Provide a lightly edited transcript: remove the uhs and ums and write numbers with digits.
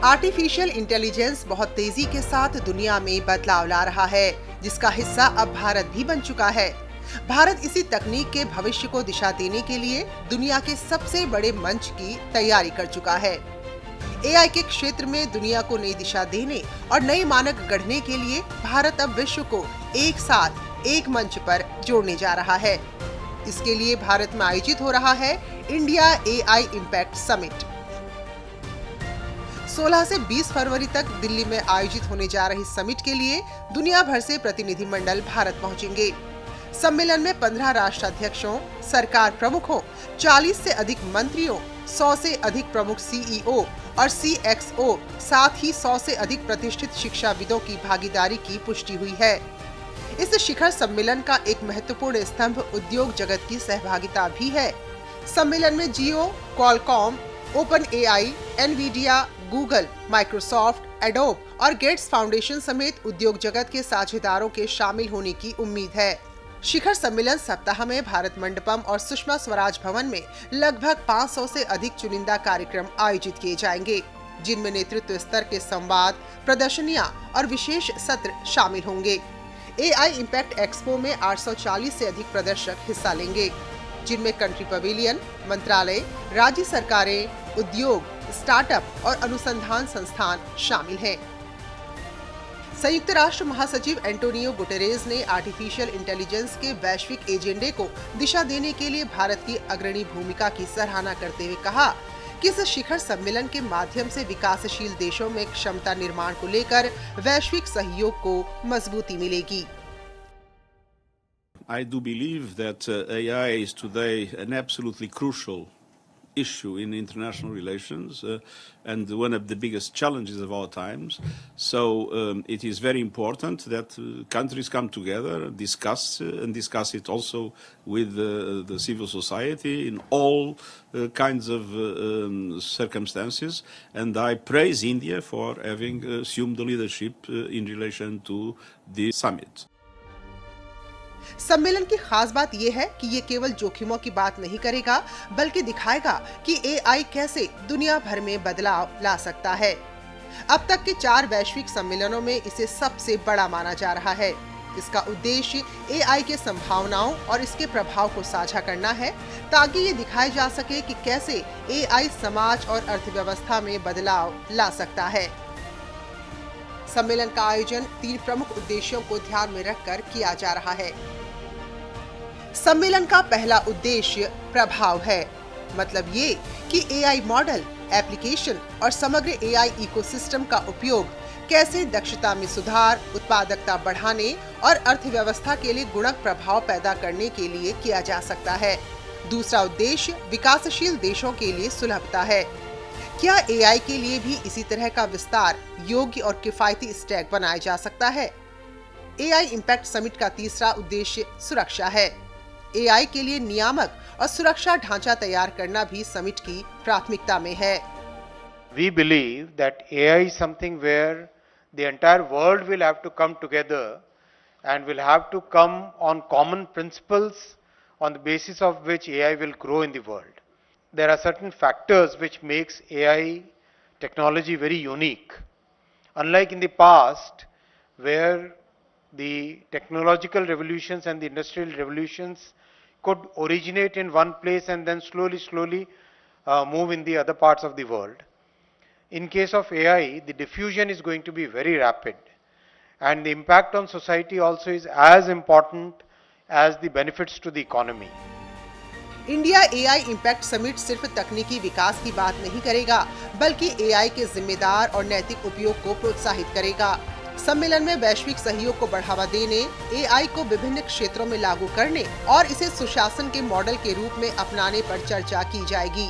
Artificial intelligence बहुत तेजी के साथ दुनिया में बदलाव ला रहा है, जिसका हिस्सा अब भारत भी बन चुका है। भारत इसी तकनीक के भविष्य को दिशा देने के लिए दुनिया के सबसे बड़े मंच की तैयारी कर चुका है। एआई के क्षेत्र में दुनिया को नई दिशा देने और नए मानक गढ़ने के लिए भारत अब विश्व को एक साथ एक मंच पर जोड़ने जा रहा है। इसके लिए भारत में आयोजित हो रहा है इंडिया एआई इम्पैक्ट समिट। 16 से 20 फरवरी तक दिल्ली में आयोजित होने जा रही समिट के लिए दुनिया भर से प्रतिनिधिमंडल भारत पहुंचेंगे। सम्मेलन में 15 राष्ट्राध्यक्षों, सरकार प्रमुखों, 40 से अधिक मंत्रियों, 100 से अधिक प्रमुख सीईओ और सीएक्सओ, साथ ही 100 से अधिक प्रतिष्ठित शिक्षाविदों की भागीदारी की पुष्टि हुई है। इस शिखर सम्मेलन का एक महत्वपूर्ण स्तंभ उद्योग जगत की सहभागिता भी है। सम्मेलन में Jio, Qualcomm, open AI, Nvidia, Google, Microsoft, Adobe और गेट्स फाउंडेशन समेत उद्योग जगत के साझेदारों के शामिल होने की उम्मीद है। शिखर सम्मेलन सप्ताह में भारत मंडपम और सुषमा स्वराज भवन में लगभग 500 से अधिक चुनिंदा कार्यक्रम आयोजित किए जाएंगे, जिनमें नेतृत्व स्तर के संवाद, प्रदर्शनियां और विशेष सत्र शामिल होंगे। एआई इम्पैक्ट एक्सपो में 840 से अधिक प्रदर्शक हिस्सा लेंगे, जिनमें कंट्री पवेलियन, मंत्रालय, राज्य सरकारें, उद्योग, स्टार्टअप और अनुसंधान संस्थान शामिल हैं। संयुक्त राष्ट्र महासचिव एंटोनियो गुटेरेस ने आर्टिफिशियल इंटेलिजेंस के वैश्विक एजेंडे को दिशा देने के लिए भारत की अग्रणी भूमिका की सराहना करते हुए कहा कि इस शिखर सम्मेलन के माध्यम से विकासशील देशों में क्षमता निर्माण को लेकर वैश्विक सहयोग को मजबूती मिलेगी। I do believe that AI is today an absolutely crucial issue in international relations and one of the biggest challenges of our times. So it is very important that countries come together, discuss it also with the civil society in all kinds of circumstances. And I praise India for having assumed the leadership in relation to the summit. सम्मेलन की खास बात यह है कि ये केवल जोखिमों की बात नहीं करेगा, बल्कि दिखाएगा कि एआई कैसे दुनिया भर में बदलाव ला सकता है। अब तक के 4 वैश्विक सम्मेलनों में इसे सबसे बड़ा माना जा रहा है। इसका उद्देश्य एआई के संभावनाओं और इसके प्रभाव को साझा करना है, ताकि ये दिखाया जा सके कि कैसे एआई समाज और अर्थव्यवस्था में बदलाव ला सकता है। सम्मेलन का आयोजन 3 प्रमुख उद्देश्यों को ध्यान में रखकर किया जा रहा है। सम्मेलन का पहला उद्देश्य प्रभाव है, मतलब ये कि एआई मॉडल, एप्लीकेशन और समग्र एआई इकोसिस्टम का उपयोग कैसे दक्षता में सुधार, उत्पादकता बढ़ाने और अर्थव्यवस्था के लिए गुणक प्रभाव पैदा करने के लिए किया जा सकता है। दूसरा उद्देश्य विकासशील देशों के लिए सुलभता है। क्या एआई के लिए भी इसी तरह का विस्तार, योग्य और किफायती स्टैक बनाया जा सकता है? एआई इम्पैक्ट समिट का तीसरा उद्देश्य सुरक्षा है। एआई के लिए नियामक और सुरक्षा ढांचा तैयार करना भी समिट की प्राथमिकता में है। We believe that AI is something where the entire world will have to come together and will have to come on common principles on the basis of which AI will grow in the world. There are certain factors which makes AI technology very unique. Unlike in the past, where the technological revolutions and the industrial revolutions could originate in one place and then slowly move in the other parts of the world. In case of AI, the diffusion is going to be very rapid, and the impact on society also is as important as the benefits to the economy. India AI impact summit सिर्फ तकनीकी विकास की बात नहीं करेगा, बल्कि AI के जिम्मेदार और नैतिक उपयोग को प्रोत्साहित करेगा। सम्मेलन में वैश्विक सहयोग को बढ़ावा देने, एआई को विभिन्न क्षेत्रों में लागू करने और इसे सुशासन के मॉडल के रूप में अपनाने पर चर्चा की जाएगी।